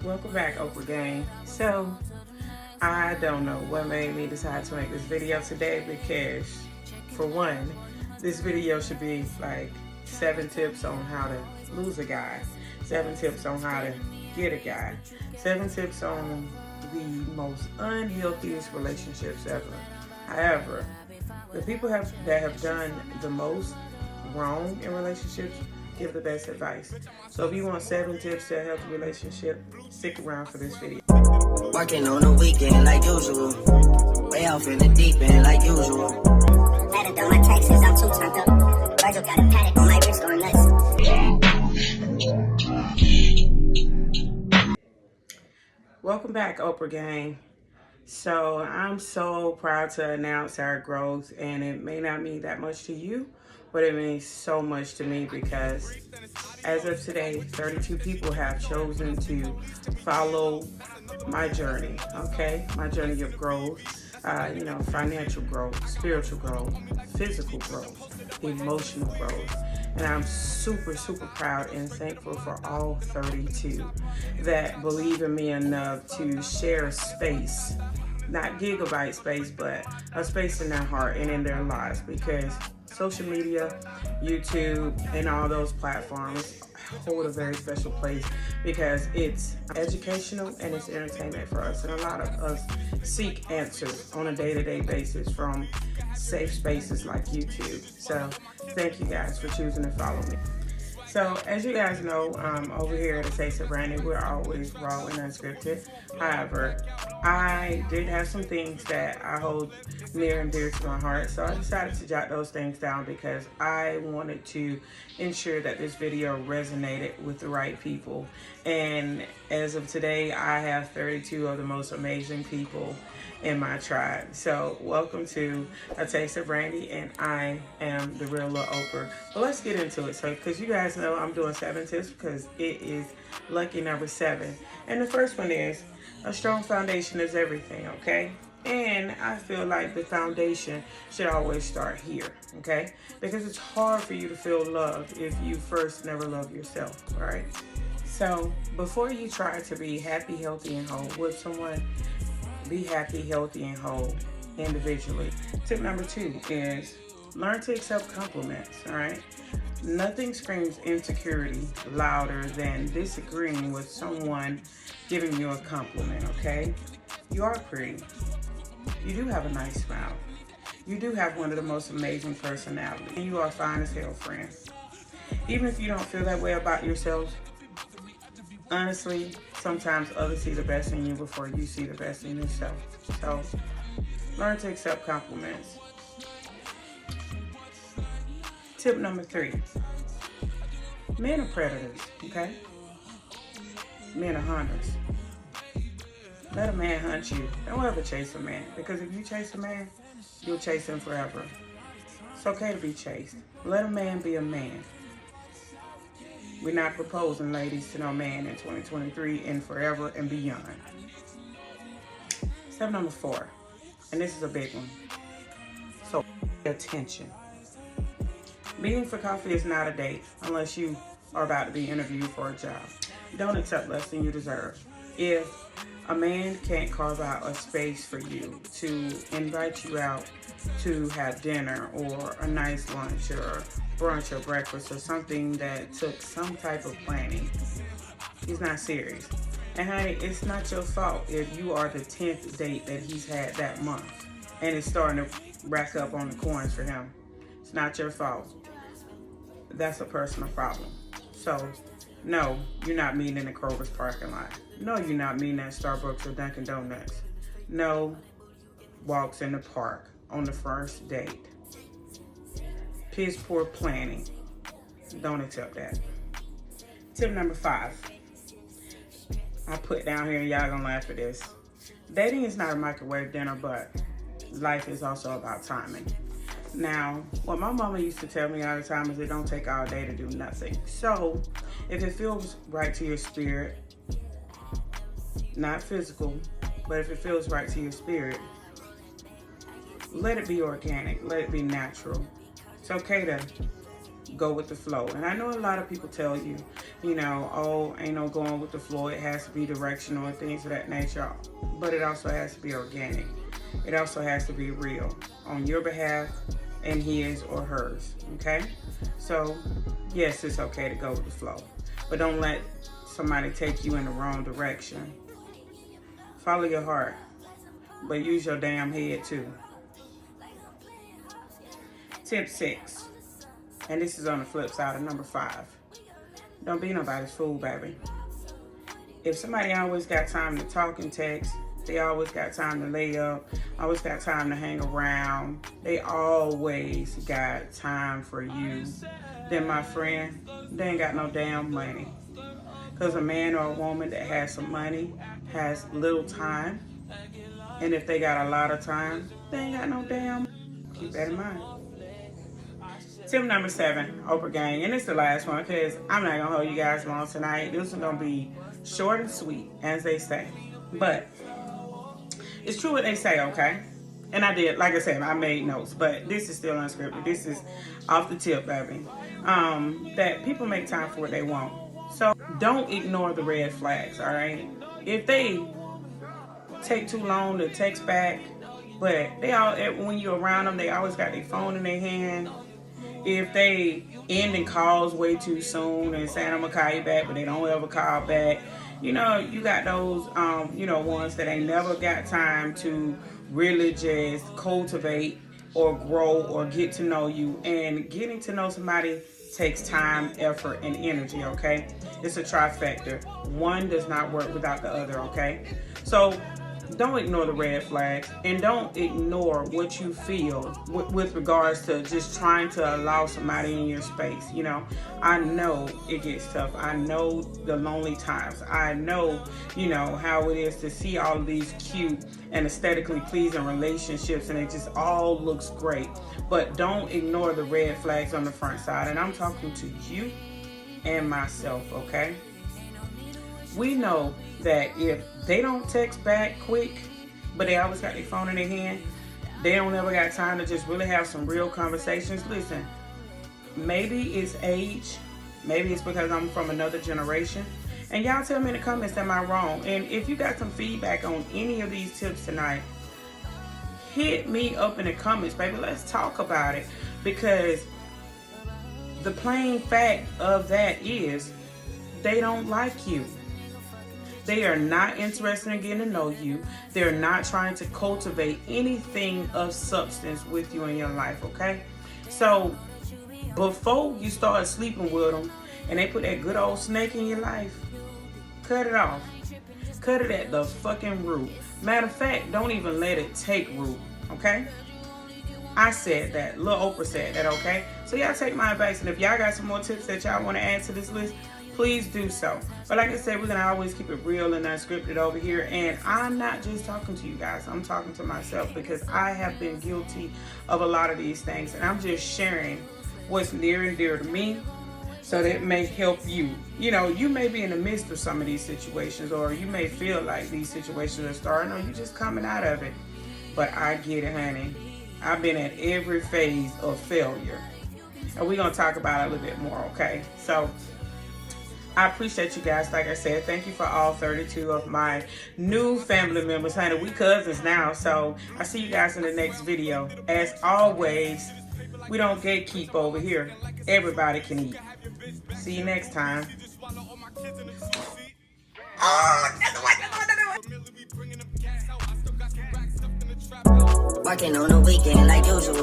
Welcome back, Oprah Gang. So, I don't know what made me decide to make this video today because, for one, this video should be like 7 tips on how to lose a guy, 7 tips on how to get a guy, 7 tips on the most unhealthiest relationships ever. However, the people that have done the most wrong in relationships give the best advice. So if you want 7 tips to a healthy relationship, stick around for this video. Working on the weekend like usual. Way off in the deep end like usual. Had to do my taxes, I'm too turned up. Virgil got a paddock on my wrist going nuts. Welcome back, Oprah Gang. So I'm so proud to announce our growth, and it may not mean that much to you, but it means so much to me because as of today, 32 people have chosen to follow my journey, okay? My journey of growth, financial growth, spiritual growth, physical growth, emotional growth. And I'm super, super proud and thankful for all 32 that believe in me enough to share a space, not gigabyte space, but a space in their heart and in their lives, because social media, YouTube, and all those platforms hold a very special place because it's educational and it's entertainment for us. And a lot of us seek answers on a day-to-day basis from safe spaces like YouTube. So thank you guys for choosing to follow me. So as you guys know, over here at A Taste of Brandy, we're always raw and unscripted. However, I did have some things that I hold near and dear to my heart. So I decided to jot those things down because I wanted to ensure that this video resonated with the right people. And as of today, I have 32 of the most amazing people in my tribe. So welcome to A Taste of Brandy, and I am the real little Oprah. But let's get into it. So because you guys know I'm doing 7 tips because it is lucky number 7. And the first one is a strong foundation is everything, okay? And I feel like the foundation should always start here, okay? Because it's hard for you to feel love if you first never love yourself, all right? So before you try to be happy, healthy, and whole with someone, be happy, healthy, and whole individually. Tip number 2 is learn to accept compliments, all right? Nothing screams insecurity louder than disagreeing with someone giving you a compliment, okay? You are pretty. You do have a nice smile. You do have one of the most amazing personalities. And you are fine as hell, friend. Even if you don't feel that way about yourself, honestly, sometimes others see the best in you before you see the best in yourself. So, learn to accept compliments. Tip number 3. Men are predators, okay? Men are hunters. Let a man hunt you. Don't ever chase a man, because if you chase a man, you'll chase him forever. It's okay to be chased. Let a man be a man. We're not proposing, ladies, to no man in 2023 and forever and beyond. Step number 4, and this is a big one. So, pay attention. Meeting for coffee is not a date unless you are about to be interviewed for a job. Don't accept less than you deserve. If a man can't carve out a space for you to invite you out to have dinner or a nice lunch or brunch or breakfast or something that took some type of planning, he's not serious. And honey, it's not your fault if you are the 10th date that he's had that month and it's starting to rack up on the coins for him. It's not your fault. That's a personal problem. So, no, you're not meeting in the Kroger's parking lot. No, you're not meeting at Starbucks or Dunkin' Donuts. No walks in the park on the first date. Piss poor planning. Don't accept that. Tip number 5. I put down here, and y'all gonna laugh at this. Dating is not a microwave dinner, but life is also about timing. Now, what my mama used to tell me all the time is it don't take all day to do nothing. So, if it feels right to your spirit, not physical, but if it feels right to your spirit, let it be organic, let it be natural. It's okay to go with the flow. And I know a lot of people tell you, you know, oh, ain't no going with the flow. It has to be directional and things of that nature. But it also has to be organic. It also has to be real on your behalf and his or hers, okay? So, yes, it's okay to go with the flow. But don't let somebody take you in the wrong direction. Follow your heart, but use your damn head too. Tip 6, and this is on the flip side of number 5. Don't be nobody's fool, baby. If somebody always got time to talk and text, they always got time to lay up, always got time to hang around, they always got time for you, then my friend, they ain't got no damn money. Because a man or a woman that has some money has little time, and if they got a lot of time, they ain't got no damn. Keep that in mind. Tip number 7, Oprah Gang, and it's the last one because I'm not gonna hold you guys long tonight. This is gonna be short and sweet, as they say. But it's true what they say, okay? And I did, like I said, I made notes, but this is still unscripted. This is off the tip, baby. That people make time for what they want. So don't ignore the red flags, all right? If they take too long to text back, but they all, when you're around them, they always got their phone in their hand. If they ending calls way too soon and saying I'm gonna call you back, but they don't ever call back, you know, you got those, you know, ones that ain't never got time to really just cultivate or grow or get to know you. And getting to know somebody takes time, effort, and energy, okay? It's a trifecta. One does not work without the other, okay? So don't ignore the red flags, and don't ignore what you feel with regards to just trying to allow somebody in your space. You know, I know it gets tough. I know the lonely times. I know, you know, how it is to see all of these cute and aesthetically pleasing relationships, and it just all looks great. But don't ignore the red flags on the front side. And I'm talking to you and myself, okay? We know that if they don't text back quick, but they always got their phone in their hand, they don't ever got time to just really have some real conversations. Listen, maybe it's age, maybe it's because I'm from another generation. And y'all tell me in the comments, am I wrong? And if you got some feedback on any of these tips tonight, hit me up in the comments, baby. Let's talk about it. Because the plain fact of that is they don't like you. They are not interested in getting to know you. They're not trying to cultivate anything of substance with you in your life, okay? So before you start sleeping with them and they put that good old snake in your life, cut it off. Cut it at the fucking root. Matter of fact, don't even let it take root, okay? I said that. Lil Oprah said that, okay? So y'all take my advice, and if y'all got some more tips that y'all want to add to this list, please do so. But like I said, we're going to always keep it real and unscripted over here. And I'm not just talking to you guys. I'm talking to myself, because I have been guilty of a lot of these things. And I'm just sharing what's near and dear to me, so that it may help you. You know, you may be in the midst of some of these situations, or you may feel like these situations are starting, or you just coming out of it. But I get it, honey. I've been at every phase of failure. And we're going to talk about it a little bit more, okay? So I appreciate you guys. Like I said, thank you for all 32 of my new family members. Honey, we cousins now. So I see you guys in the next video. As always, we don't gatekeep over here. Everybody can eat. See you next time. Working on the weekend like usual.